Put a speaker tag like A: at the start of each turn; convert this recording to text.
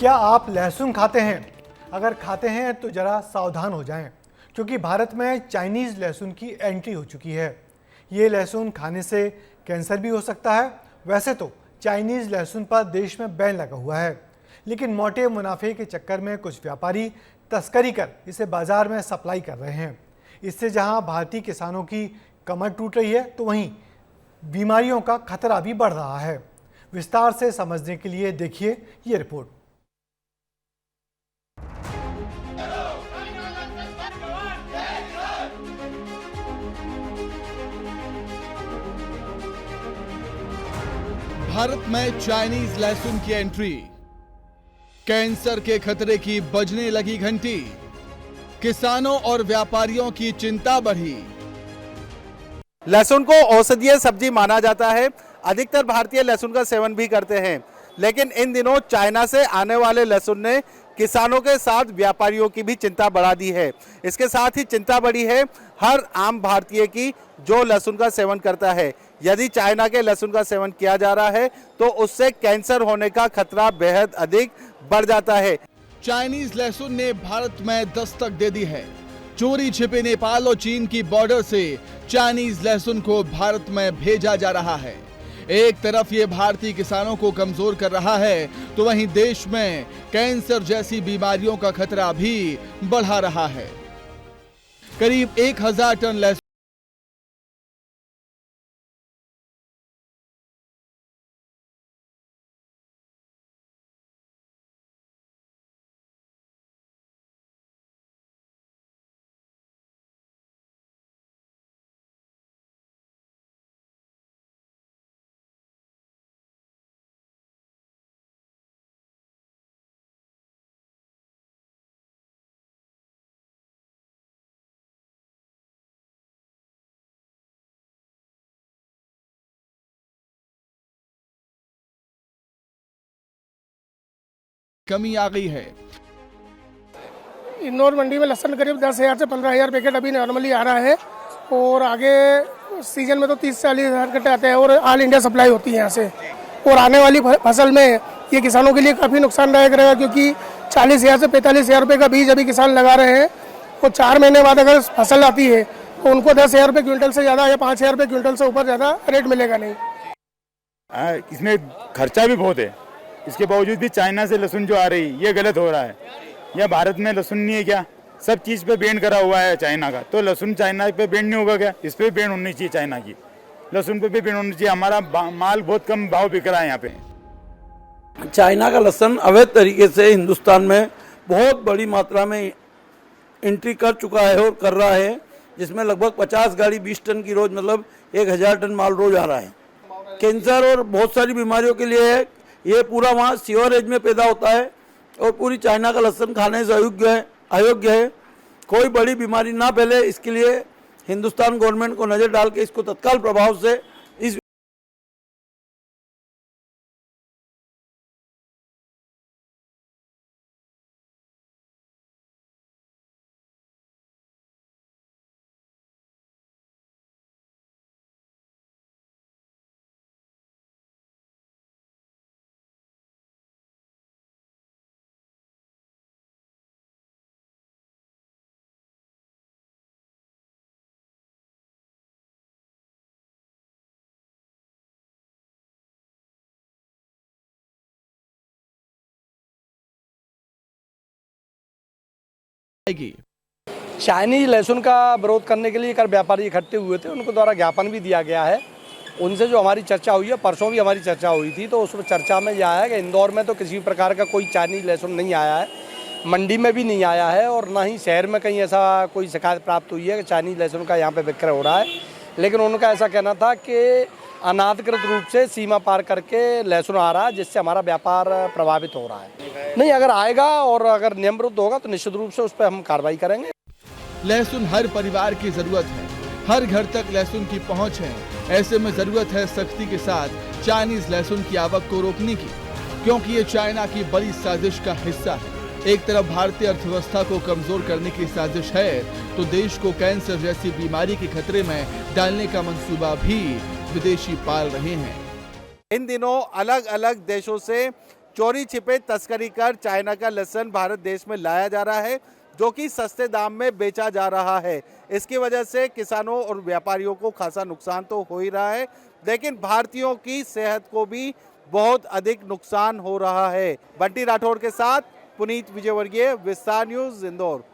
A: क्या आप लहसुन खाते हैं? अगर खाते हैं तो ज़रा सावधान हो जाएं, क्योंकि भारत में चाइनीज़ लहसुन की एंट्री हो चुकी है। ये लहसुन खाने से कैंसर भी हो सकता है। वैसे तो चाइनीज़ लहसुन पर देश में बैन लगा हुआ है, लेकिन मोटे मुनाफे के चक्कर में कुछ व्यापारी तस्करी कर इसे बाजार में सप्लाई कर रहे हैं। इससे जहां भारतीय किसानों की कमर टूट रही है, तो वहीं बीमारियों का खतरा भी बढ़ रहा है। विस्तार से समझने के लिए देखिए ये रिपोर्ट।
B: भारत में चाइनीज लहसुन की एंट्री, कैंसर के खतरे की बजने लगी घंटी, किसानों और व्यापारियों की चिंता बढ़ी।
C: लहसुन को औषधीय सब्जी माना जाता है। अधिकतर भारतीय लहसुन का सेवन भी करते हैं, लेकिन इन दिनों चाइना से आने वाले लहसुन ने किसानों के साथ व्यापारियों की भी चिंता बढ़ा दी है। इसके साथ ही चिंता बढ़ी है हर आम भारतीय की जो लहसुन का सेवन करता है। यदि चाइना के लहसुन का सेवन किया जा रहा है तो उससे कैंसर होने का खतरा बेहद अधिक बढ़ जाता है।
B: चाइनीज लहसुन ने भारत में दस्तक दे दी है। चोरी छिपे नेपाल और चीन की बॉर्डर से चाइनीज लहसुन को भारत में भेजा जा रहा है। एक तरफ ये भारतीय किसानों को कमजोर कर रहा है, तो वहीं देश में कैंसर जैसी बीमारियों का खतरा भी बढ़ा रहा है। करीब 1000 टन लहसुन कमी आ गई है।
D: इंदौर मंडी में लहसुन करीब 10,000 से 15,000 पैकेट अभी नॉर्मली आ रहा है, और आगे सीजन में तो 30-40 हज़ार कट्टे आते हैं और ऑल इंडिया सप्लाई होती है यहाँ से। और आने वाली फसल में ये किसानों के लिए काफ़ी नुकसानदायक रहेगा, क्योंकि 40,000 से 45,000 रुपये का बीज अभी किसान लगा रहे हैं, और 4 महीने बाद अगर फसल आती है तो उनको 10,000 रुपये क्विंटल से ज़्यादा या 5,000 रुपये क्विंटल से ऊपर ज़्यादा रेट मिलेगा नहीं।
E: इसमें खर्चा भी बहुत है, इसके बावजूद भी चाइना से लहसुन जो आ रही ये गलत हो रहा है। यह भारत में लहसुन नहीं है क्या? सब चीज़ पे बैन करा हुआ है चाइना का, तो लहसुन चाइना पे बैन नहीं होगा क्या? इस पे बैन होनी चाहिए, चाइना की लहसुन पे भी बैन होनी चाहिए। हमारा माल बहुत कम भाव बिक रहा है यहाँ पे।
F: चाइना का लहसुन अवैध तरीके से हिंदुस्तान में बहुत बड़ी मात्रा में एंट्री कर चुका है और कर रहा है, जिसमें लगभग 50 गाड़ी 20 टन की रोज, मतलब 1000 टन माल रोज आ रहा है। कैंसर और बहुत सारी बीमारियों के लिए है। ये पूरा वहाँ सीवरेज में पैदा होता है, और पूरी चाइना का लहसुन खाने से अयोग्य है। कोई बड़ी बीमारी ना फैले, इसके लिए हिंदुस्तान गवर्नमेंट को नज़र डाल के इसको तत्काल प्रभाव से इस
G: चाइनीज लहसुन का विरोध करने के लिए कर व्यापारी इकट्ठे हुए थे, उनको द्वारा ज्ञापन भी दिया गया है। उनसे जो हमारी चर्चा हुई है, परसों भी हमारी चर्चा हुई थी, तो उस चर्चा में यह आया कि इंदौर में तो किसी प्रकार का कोई चाइनीज लहसुन नहीं आया है, मंडी में भी नहीं आया है, और ना ही शहर में कहीं ऐसा कोई शिकायत प्राप्त हुई है कि चाइनीज लहसुन का यहाँ पे विक्रय हो रहा है। लेकिन उनका ऐसा कहना था कि अनाधिकृत रूप से सीमा पार करके लहसुन आ रहा है, जिससे हमारा व्यापार प्रभावित हो रहा है। नहीं, अगर आएगा और अगर नियम विरुद्ध होगा तो निश्चित रूप से उस पर हम कार्रवाई करेंगे।
B: लहसुन हर परिवार की जरूरत है, हर घर तक लहसुन की पहुंच है। ऐसे में जरूरत है सख्ती के साथ चाइनीज लहसुन की आवक को रोकने की, क्योंकि ये चाइना की बड़ी साजिश का हिस्सा है। एक तरफ भारतीय अर्थव्यवस्था को कमजोर करने की साजिश है, तो देश को कैंसर जैसी बीमारी के खतरे में डालने का मंसूबा भी विदेशी पाल रहे हैं।
C: इन दिनों अलग अलग देशों से चोरी छिपे तस्करी कर चाइना का लहसुन भारत देश में लाया जा रहा है, जो कि सस्ते दाम में बेचा जा रहा है। इसकी वजह से किसानों और व्यापारियों को खासा नुकसान तो हो ही रहा है, लेकिन भारतीयों की सेहत को भी बहुत अधिक नुकसान हो रहा है। बंटी राठौड़ के साथ पुनीत विजयवर्गीय, विस्तार न्यूज, इंदौर।